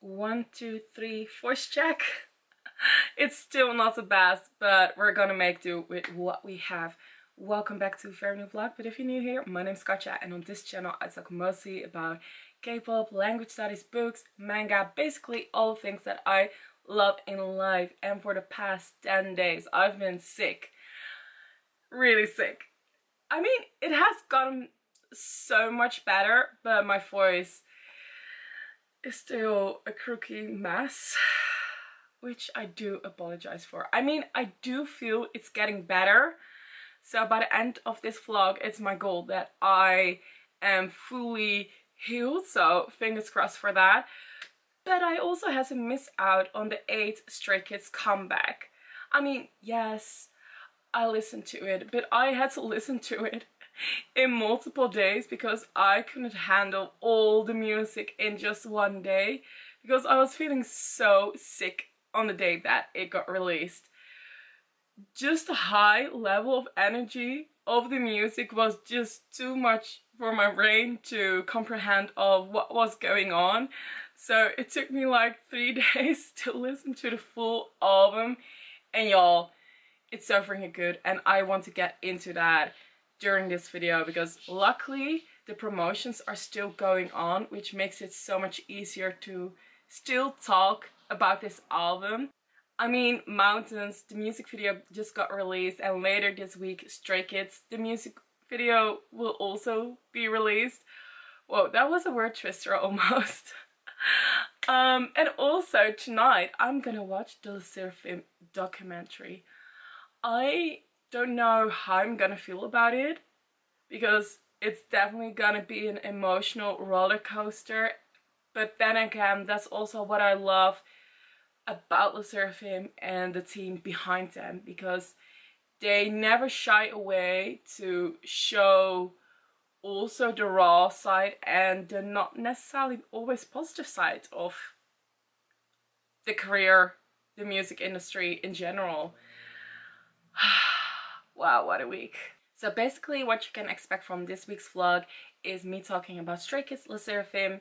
1, 2, 3 voice check. It's still not the best, but we're gonna make do with what we have. Welcome back to a very new vlog, but if you're new here, my name's Katja, and on this channel I talk mostly about K-pop, language studies, books, manga, basically all things that I love in life. And for the past 10 days I've been sick, really sick. I mean, it has gotten so much better, but my voice is still a croaky mess, which I do apologize for. I mean, I do feel it's getting better. So by the end of this vlog, it's my goal that I am fully healed. So fingers crossed for that. But I also had to miss out on the 8 Stray Kids comeback. I mean, yes, I listened to it, but I had to listen to it in multiple days because I couldn't handle all the music in just one day because I was feeling so sick on the day that it got released. Just the high level of energy of the music was just too much for my brain to comprehend of what was going on. So it took me like 3 days to listen to the full album, and y'all, it's so freaking good, and I want to get into that during this video because luckily the promotions are still going on, which makes it so much easier to still talk about this album. I mean, Mountains, the music video just got released, and later this week, Stray Kids, the music video will also be released. Whoa, that was a word twister almost. And also tonight, I'm gonna watch the Sserafim documentary. I don't know how I'm gonna feel about it because it's definitely gonna be an emotional roller coaster. But then again, that's also what I love about the Sserafim and the team behind them, because they never shy away to show also the raw side and the not necessarily always positive side of the career, the music industry in general. Wow, what a week. So basically what you can expect from this week's vlog is me talking about Stray Kids, the Sserafim,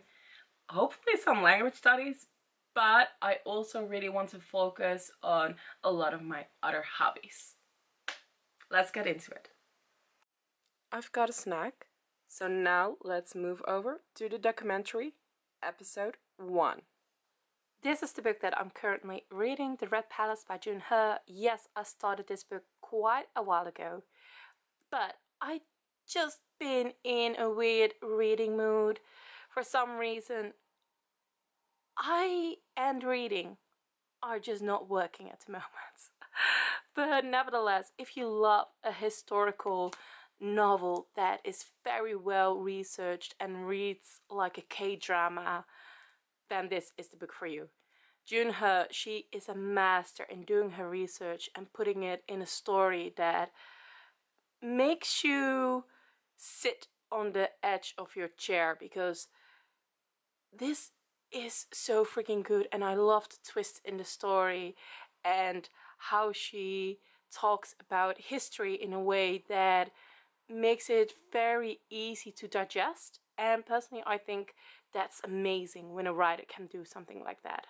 hopefully some language studies, but I also really want to focus on a lot of my other hobbies. Let's get into it. I've got a snack, so now let's move over to the documentary, episode 1. This is the book that I'm currently reading, The Red Palace by Junhe. Yes, I started this book quite a while ago, but I just been in a weird reading mood. For some reason, I and reading are just not working at the moment. But nevertheless, if you love a historical novel that is very well researched and reads like a K-drama, then this is the book for you. Junhe, she is a master in doing her research and putting it in a story that makes you sit on the edge of your chair, because this is so freaking good, and I love the twist in the story and how she talks about history in a way that makes it very easy to digest. And personally, I think that's amazing when a writer can do something like that.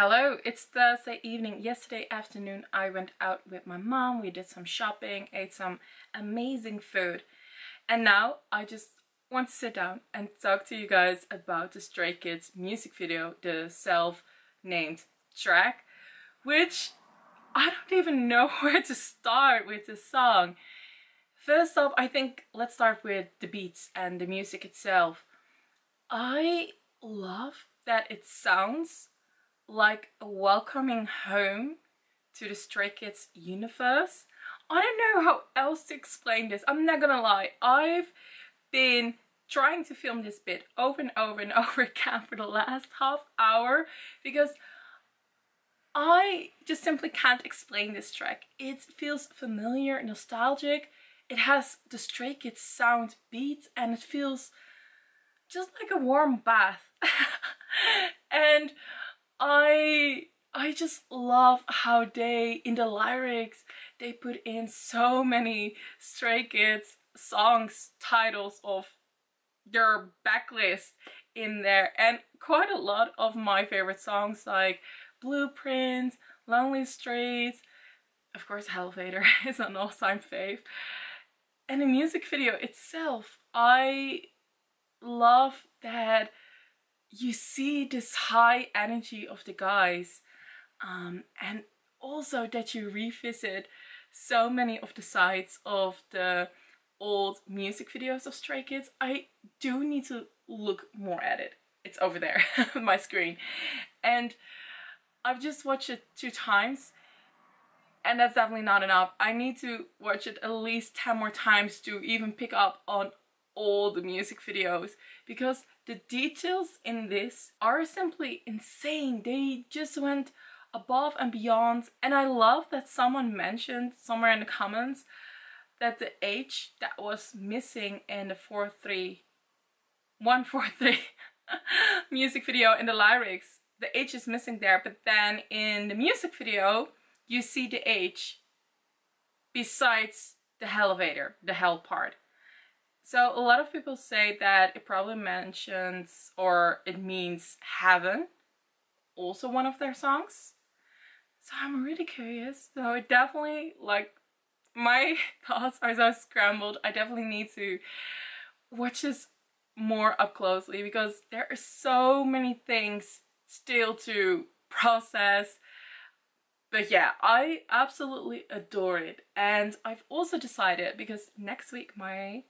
Hello, it's Thursday evening. Yesterday afternoon I went out with my mom. We did some shopping, ate some amazing food. And now I just want to sit down and talk to you guys about the Stray Kids music video, the self-named track, which I don't even know where to start with the song. First off, I think let's start with the beats and the music itself. I love that it sounds like a welcoming home to the Stray Kids universe. I don't know how else to explain this. I'm not gonna lie, I've been trying to film this bit over and over and over again for the last half hour because I just simply can't explain this track. It feels familiar, nostalgic. It has the Stray Kids sound beats and it feels just like a warm bath. And I just love how they, in the lyrics, they put in so many Stray Kids songs titles of their backlist in there, and quite a lot of my favorite songs like Blueprint, Lonely Streets, of course Elevator is an all-time fave. And the music video itself, I love that you see this high energy of the guys, and also that you revisit so many of the sides of the old music videos of Stray Kids. I do need to look more at it. It's over there on my screen, and I've just watched it 2 times and that's definitely not enough. I need to watch it at least 10 more times to even pick up on all the music videos, because the details in this are simply insane. They just went above and beyond, and I love that someone mentioned somewhere in the comments that the H that was missing in the 143 music video in the lyrics, the H is missing there, but then in the music video you see the H besides the elevator, the hell part. So a lot of people say that it probably mentions or it means heaven, also one of their songs. So I'm really curious. So it definitely, like, my thoughts are so scrambled. I definitely need to watch this more up closely because there are so many things still to process. But yeah, I absolutely adore it. And I've also decided, because next week my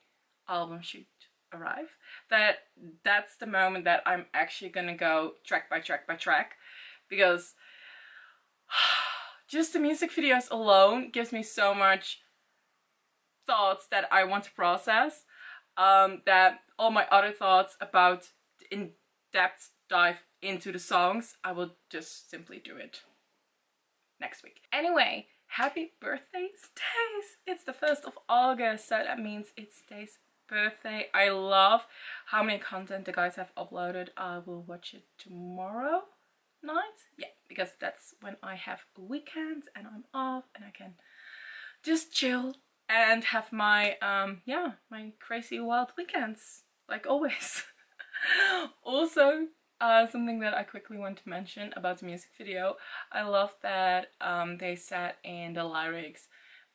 album should arrive, that's the moment that I'm actually gonna go track by track by track, because just the music videos alone gives me so much thoughts that I want to process, that all my other thoughts about the in-depth dive into the songs, I will just simply do it next week. Anyway, happy birthday, Stace! It's the 1st of August, so that means it's Stace's birthday. I love how many content the guys have uploaded. I will watch it tomorrow night. Yeah, because that's when I have weekends and I'm off and I can just chill and have my yeah, my crazy wild weekends like always. Also, something that I quickly want to mention about the music video, I love that they said in the lyrics,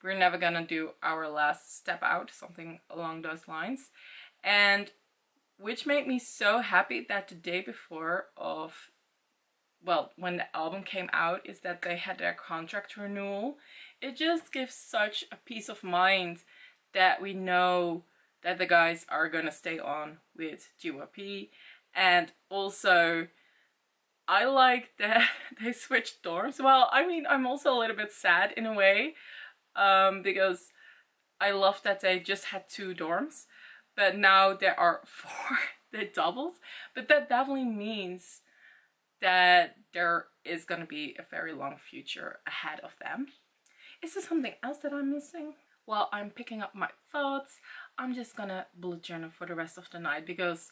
we're never gonna do our last step out, something along those lines. And which made me so happy that the day before of, well, when the album came out, is that they had their contract renewal. It just gives such a peace of mind that we know that the guys are gonna stay on with GYP. And also, I like that they switched dorms. Well, I mean, I'm also a little bit sad in a way, because I love that they just had 2 dorms, but now there are 4, they doubled. But that definitely means that there is gonna be a very long future ahead of them. Is there something else that I'm missing? While I'm picking up my thoughts, I'm just gonna bullet journal for the rest of the night because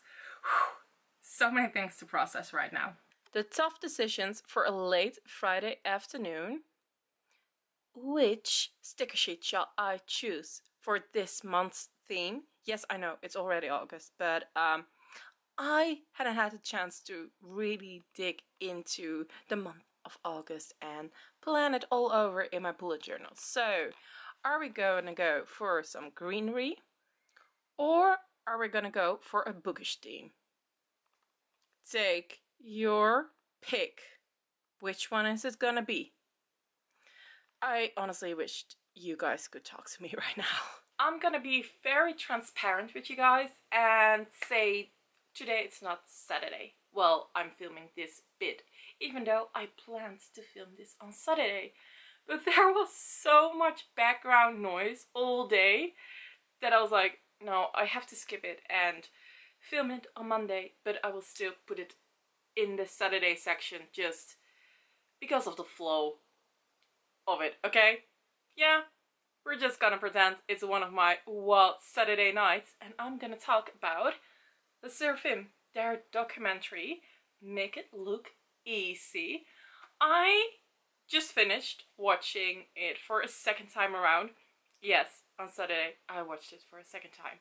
so many things to process right now. The tough decisions for a late Friday afternoon. Which sticker sheet shall I choose for this month's theme? Yes, I know it's already August, but I hadn't had a chance to really dig into the month of August and plan it all over in my bullet journal. So, are we going to go for some greenery or are we going to go for a bookish theme? Take your pick. Which one is it going to be? I honestly wished you guys could talk to me right now. I'm going to be very transparent with you guys and say today it's not Saturday. Well, I'm filming this bit, even though I planned to film this on Saturday. But there was so much background noise all day that I was like, no, I have to skip it and film it on Monday, but I will still put it in the Saturday section just because of the flow of it, okay? Yeah, we're just gonna pretend it's one of my wild Saturday nights and I'm gonna talk about the Sserafim, their documentary, Make It Look Easy. I just finished watching it for a second time around. Yes, on Saturday I watched it for a second time.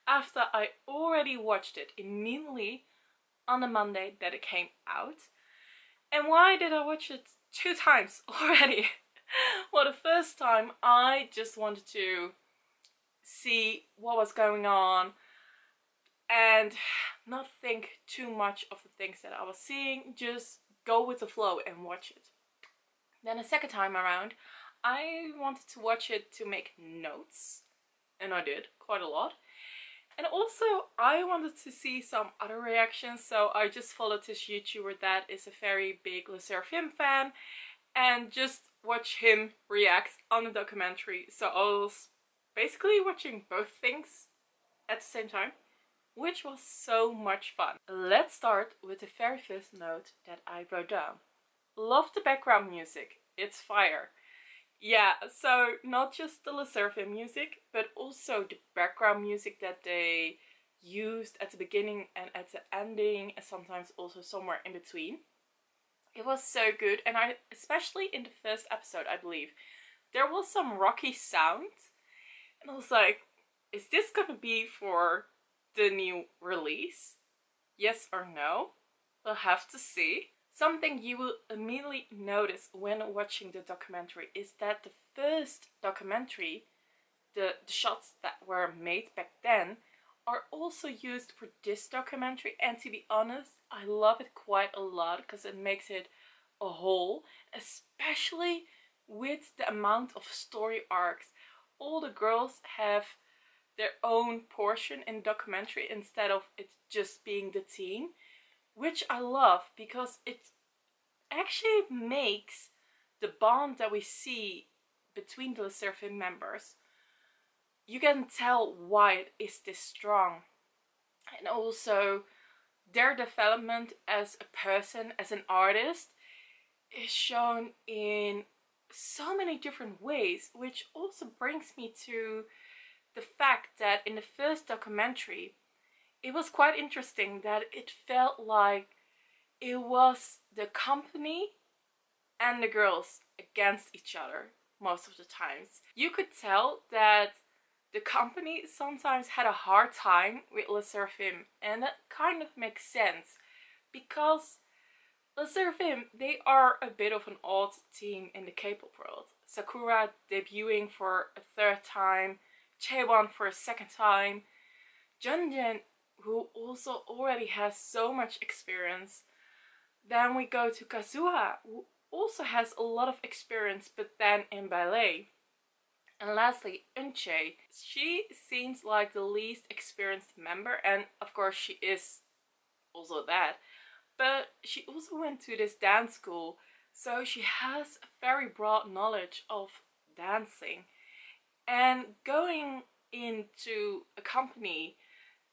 After I already watched it immediately on the Monday that it came out. And why did I watch it 2 times already? Well, the first time I just wanted to see what was going on and not think too much of the things that I was seeing, just go with the flow and watch it. Then the second time around, I wanted to watch it to make notes, and I did quite a lot. And also I wanted to see some other reactions, so I just followed this YouTuber that is a very big Sserafim fan and just watch him react on the documentary. So I was basically watching both things at the same time, which was so much fun. Let's start with the very first note that I wrote down. Love the background music, it's fire. Yeah, so not just the Sserafim music, but also the background music that they used at the beginning and at the ending, and sometimes also somewhere in between. It was so good, and especially in the first episode, I believe, there was some rocky sound, and I was like, is this gonna be for the new release? Yes or no? We'll have to see. Something you will immediately notice when watching the documentary is that the first documentary, the shots that were made back then, are also used for this documentary, and to be honest, I love it quite a lot because it makes it a whole, especially with the amount of story arcs. All the girls have their own portion in the documentary instead of it just being the team, which I love because it actually makes the bond that we see between the Sserafim members, you can tell why it is this strong. And also their development as a person, as an artist, is shown in so many different ways, which also brings me to the fact that in the first documentary it was quite interesting that it felt like it was the company and the girls against each other most of the times. You could tell that the company sometimes had a hard time with Sserafim, and that kind of makes sense because Sserafim, they are a bit of an odd team in the K-pop world. Sakura debuting for a 3rd time, Chaewon for a 2nd time, Junjin, who also already has so much experience. Then we go to Kazuha, who also has a lot of experience, but then in ballet. And lastly, Eunchae. She seems like the least experienced member, and of course she is also that. But she also went to this dance school, so she has a very broad knowledge of dancing. And going into a company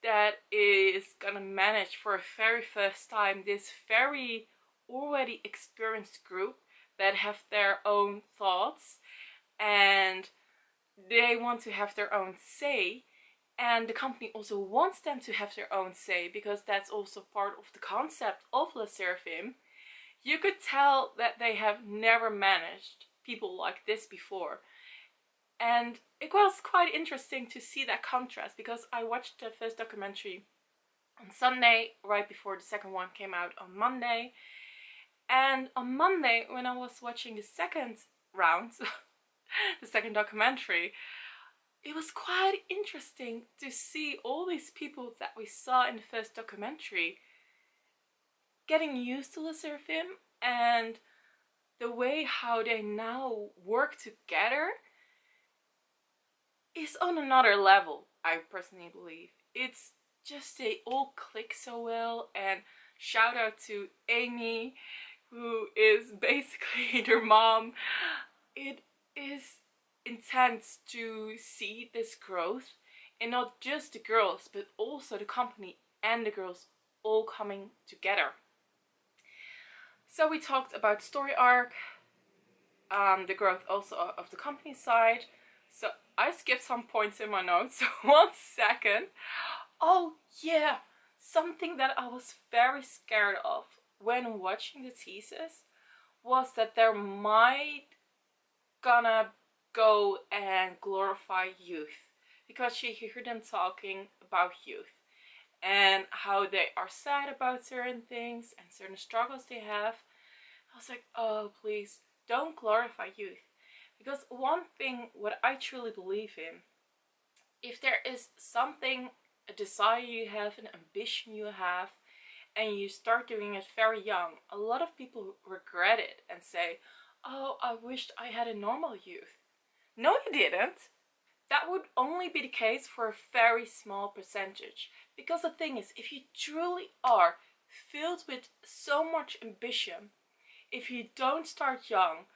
that is gonna manage for a very first time this very already experienced group that have their own thoughts and they want to have their own say, and the company also wants them to have their own say because that's also part of the concept of Sserafim. You could tell that they have never managed people like this before. And it was quite interesting to see that contrast because I watched the first documentary on Sunday right before the second one came out on Monday, And on Monday, when I was watching the second round, the second documentary, it was quite interesting to see all these people that we saw in the first documentary getting used to the Sserafim, and the way how they now work together is on another level, I personally believe. It's just they all click so well, and shout out to Amy, who is basically their mom. It is intense to see this growth, and not just the girls but also the company and the girls all coming together. So we talked about story arc, the growth also of the company side. So I skipped some points in my notes, so 1 second. Oh yeah, something that I was very scared of when watching the teasers was that there might gonna go and glorify youth, because you hear them talking about youth and how they are sad about certain things and certain struggles they have. I was like, oh please don't glorify youth, because one thing what I truly believe in, if there is something, a desire you have, an ambition you have, and you start doing it very young, a lot of people regret it and say, oh, I wished I had a normal youth. No, you didn't. That would only be the case for a very small percentage. Because the thing is, if you truly are filled with so much ambition, if you don't start young,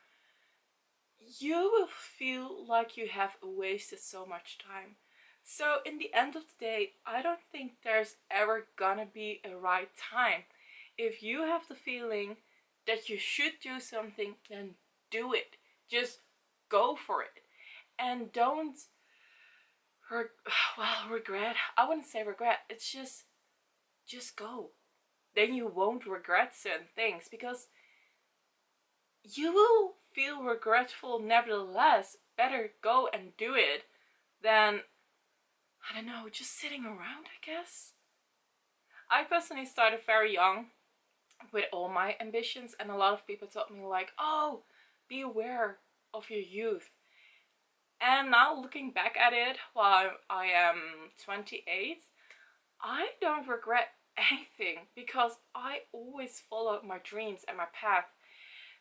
you will feel like you have wasted so much time. So in the end of the day, I don't think there's ever gonna be a right time. If you have the feeling that you should do something, then do it. Just go for it. And don't regret. I wouldn't say regret. It's just go. Then you won't regret certain things, because you will feel regretful nevertheless. Better go and do it than, I don't know, just sitting around, I guess. I personally started very young with all my ambitions, and a lot of people told me like, oh, be aware of your youth. And now looking back at it, while I am 28, I don't regret anything, because I always followed my dreams and my path.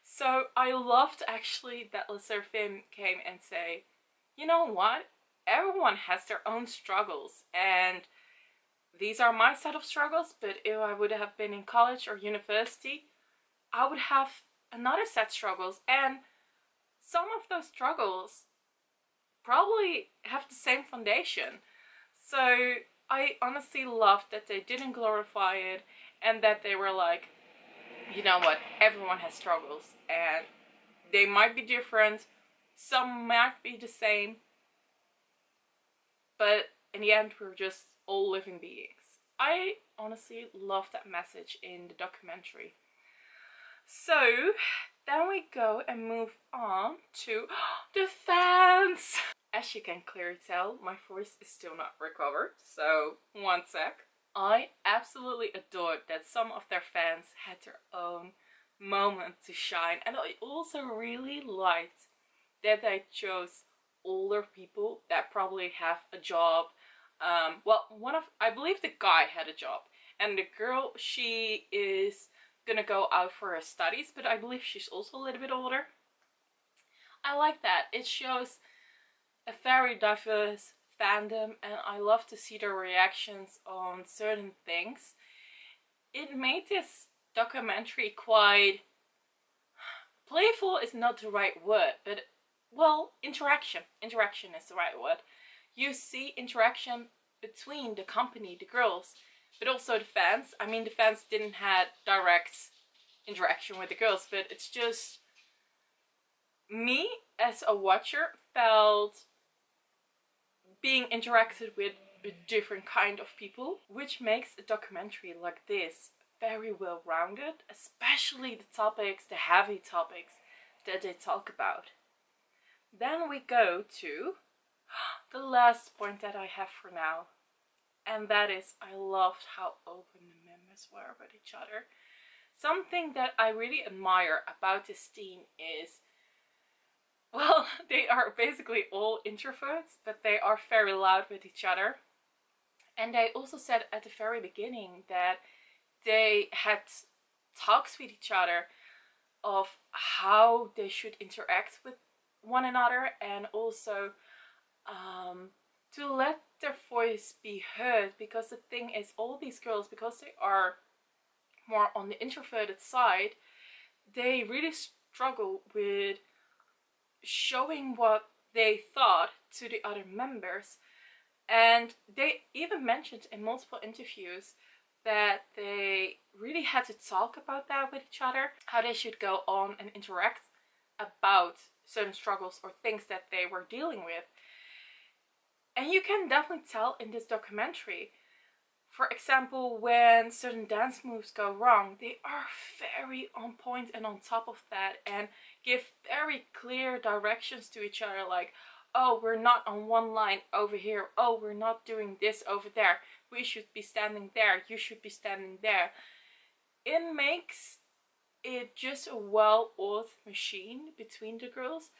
So I loved actually that Sserafim came and say, you know what? Everyone has their own struggles, and these are my set of struggles, but if I would have been in college or university, I would have another set of struggles, and some of those struggles probably have the same foundation. So I honestly loved that they didn't glorify it, and that they were like, you know what, everyone has struggles, and they might be different, some might be the same, but in the end we're just all living beings. I honestly love that message in the documentary. So then we go and move on to the fans. As you can clearly tell, my voice is still not recovered, so 1 sec. I absolutely adored that some of their fans had their own moment to shine, and I also really liked that they chose older people that probably have a job. Well, I believe the guy had a job, and the girl, she is gonna go out for her studies, but I believe she's also a little bit older. I like that. It shows a very diverse fandom, and I love to see their reactions on certain things. It made this documentary quite playful is not the right word, but well, interaction is the right word. You see interaction between the company, the girls, but also the fans. I mean, the fans didn't have direct interaction with the girls, but it's just me as a watcher felt being interacted with a different kind of people, which makes a documentary like this very well rounded, especially the topics, the heavy topics that they talk about. Then we go to the last point that I have for now, and that is I loved how open the members were with each other. something that I really admire about this team is, well, they are basically all introverts, but they are very loud with each other. And they also said at the very beginning that they had talks with each other of how they should interact with one another, and also to let their voice be heard. Because the thing is, all these girls, because they are more on the introverted side, they really struggle with showing what they thought to the other members. And they even mentioned in multiple interviews that they really had to talk about that with each other, how they should go on and interact about certain struggles or things that they were dealing with. And you can definitely tell in this documentary. For example, when certain dance moves go wrong, they are very on point and on top of that, and give very clear directions to each other, like, oh, we're not on one line over here, oh, we're not doing this over there, we should be standing there, you should be standing there. It makes it just a well-oiled machine between the girls.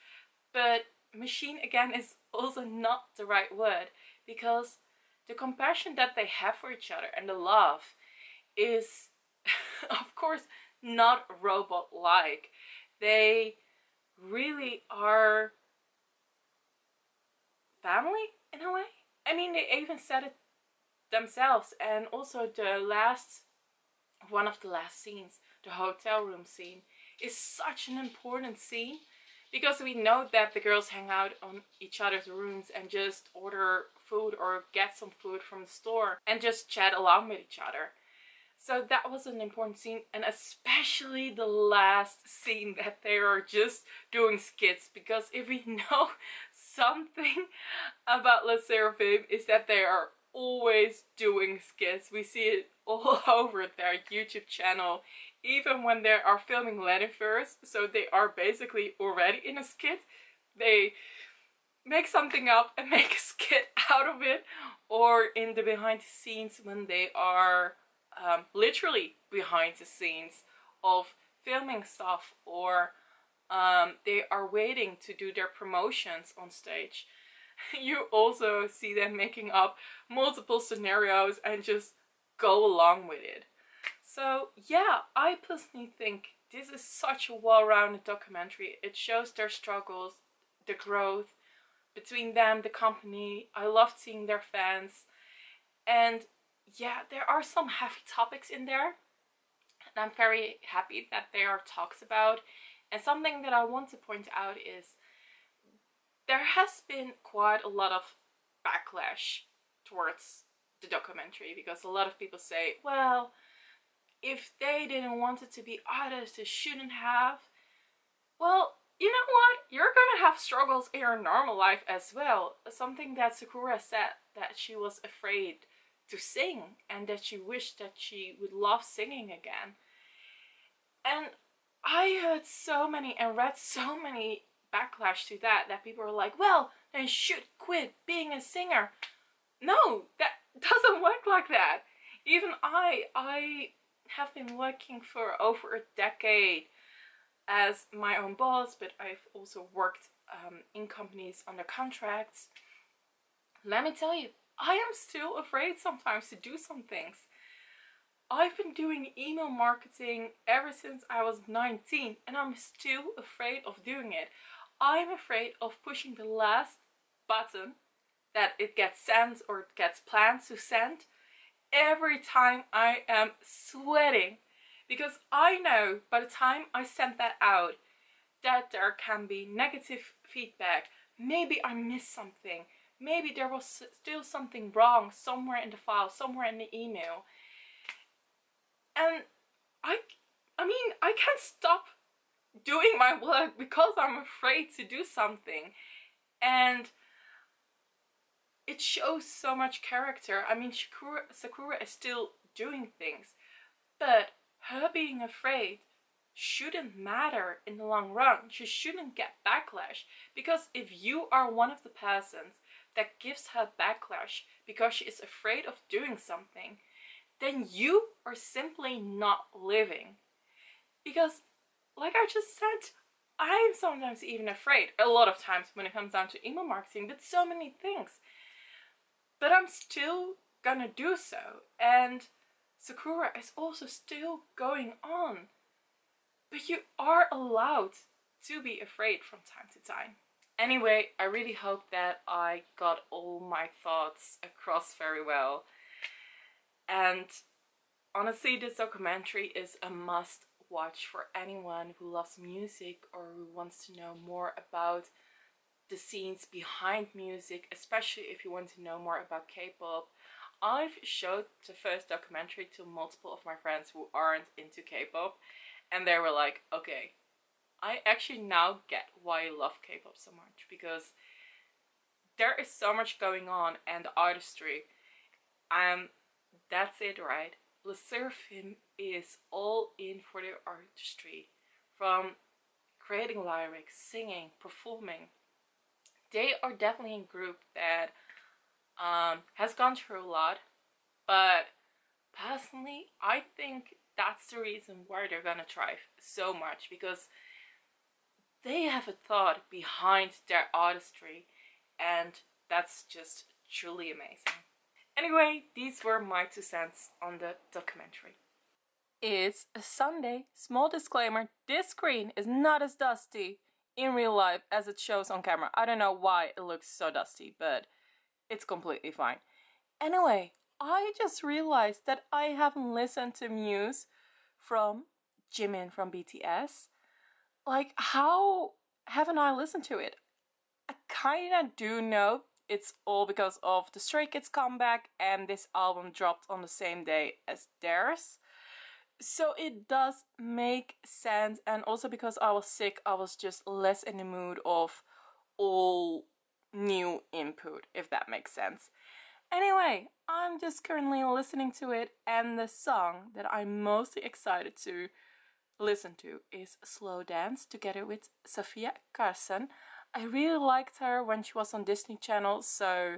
But machine, again, is also not the right word, because the compassion that they have for each other and the love is of course not robot-like. They really are family in a way. I mean, they even said it themselves. And also one of the last scenes, the hotel room scene, is such an important scene, because we know that the girls hang out on each other's rooms and just order food or get some food from the store and just chat along with each other. So that was an important scene, and especially the last scene that they are just doing skits, because if we know something about Les Sserafim, is that they are always doing skits. We see it all over their YouTube channel, even when they are filming Leniverse, so they are basically already in a skit. They make something up and make a skit out of it, or in the behind the scenes when they are literally behind the scenes of filming stuff, or they are waiting to do their promotions on stage. You also see them making up multiple scenarios and just go along with it. So yeah, I personally think this is such a well-rounded documentary. It shows their struggles, the growth between them, the company. I loved seeing their fans. And yeah, there are some heavy topics in there, and I'm very happy that there are talks about. And something that I want to point out is there has been quite a lot of backlash towards the documentary, because a lot of people say, well, if they didn't want it to be artists, they shouldn't have. Well, you know what? You're gonna have struggles in your normal life as well. Something that Sakura said, that she was afraid to sing and that she wished that she would love singing again. And I heard so many and read so many backlash to that, that people are like, well, then you should quit being a singer. No, that doesn't work like that. Even I have been working for over a decade as my own boss, but I've also worked in companies under contracts. Let me tell you, I am still afraid sometimes to do some things. I've been doing email marketing ever since I was 19, and I'm still afraid of doing it. I'm afraid of pushing the last button that it gets sent or it gets planned to send every time I am sweating, because I know by the time I send that out that there can be negative feedback. Maybe I missed something. Maybe there was still something wrong somewhere in the file, somewhere in the email. And I mean, I can't stop doing my work because I'm afraid to do something. And it shows so much character. I mean, Sakura is still doing things, but her being afraid shouldn't matter in the long run. She shouldn't get backlash, because if you are one of the persons that gives her backlash because she is afraid of doing something, then you are simply not living. Because, like I just said, I'm sometimes even afraid, a lot of times when it comes down to email marketing, with so many things. But I'm still gonna do so. And Sakura is also still going on. But you are allowed to be afraid from time to time. Anyway, I really hope that I got all my thoughts across very well. And honestly, this documentary is a must watch for anyone who loves music or who wants to know more about the scenes behind music, especially if you want to know more about K-pop. I've showed the first documentary to multiple of my friends who aren't into K-pop, and they were like, okay, I actually now get why you love K-pop so much, because there is so much going on and the artistry. That's it, right? The Sserafim is all in for their artistry. From creating lyrics, singing, performing. They are definitely a group that has gone through a lot, but personally, I think that's the reason why they're gonna thrive so much, because they have a thought behind their artistry, and that's just truly amazing. Anyway, these were my 2 cents on the documentary. It's a Sunday. Small disclaimer, this screen is not as dusty in real life as it shows on camera. I don't know why it looks so dusty, but it's completely fine. Anyway, I just realized that I haven't listened to Muse from Jimin from BTS. Like, how haven't I listened to it? I kinda do know it's all because of the Stray Kids comeback, and this album dropped on the same day as theirs. So it does make sense, and also because I was sick, I was just less in the mood of all new input, if that makes sense. Anyway, I'm just currently listening to it, and the song that I'm mostly excited to listen to is Slow Dance, together with Sophia Carson. I really liked her when she was on Disney Channel, so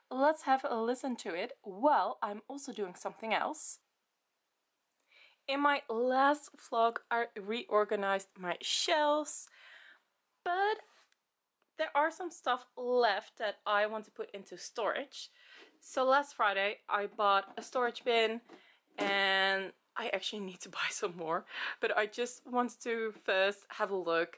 let's have a listen to it while I'm also doing something else. In my last vlog, I reorganized my shelves, but there are some stuff left that I want to put into storage. So last Friday, I bought a storage bin, and I actually need to buy some more, but I just want to first have a look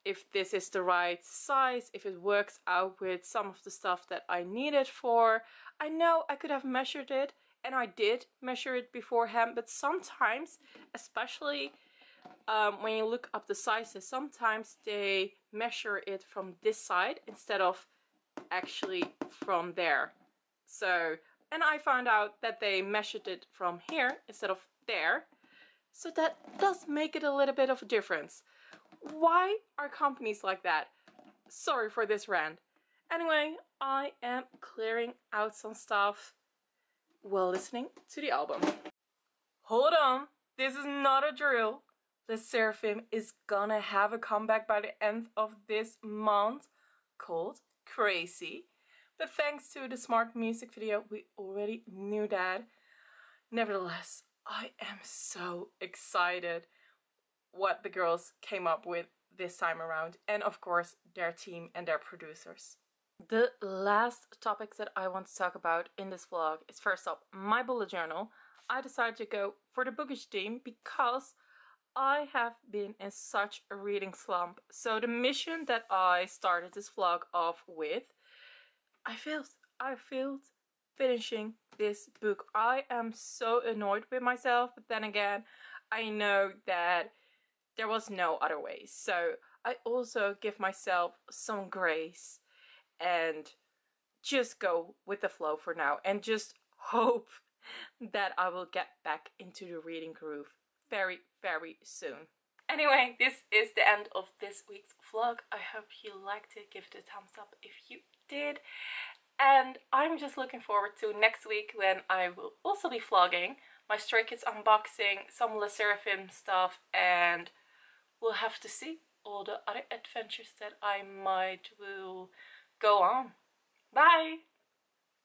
if this is the right size, if it works out with some of the stuff that I need it for. I know I could have measured it, and I did measure it beforehand, but sometimes, especially when you look up the sizes, sometimes they measure it from this side instead of actually from there. So, and I found out that they measured it from here instead of there. So that does make it a little bit of a difference. Why are companies like that? Sorry for this rant. Anyway, I am clearing out some stuff while listening to the album. Hold on, this is not a drill. The Sserafim is gonna have a comeback by the end of this month called Crazy. But thanks to the smart music video, we already knew that. Nevertheless, I am so excited what the girls came up with this time around, and of course their team and their producers. The last topics that I want to talk about in this vlog is, first up, my bullet journal. I decided to go for the bookish theme because I have been in such a reading slump. So the mission that I started this vlog off with, I failed finishing this book. I am so annoyed with myself, but then again, I know that there was no other way. So I also give myself some grace and just go with the flow for now, and just hope that I will get back into the reading groove very, very soon. Anyway, this is the end of this week's vlog. I hope you liked it. Give it a thumbs up if you did. And I'm just looking forward to next week, when I will also be vlogging my Stray Kids unboxing, some Le Sserafim stuff, and we'll have to see all the other adventures that I might will go on. Bye!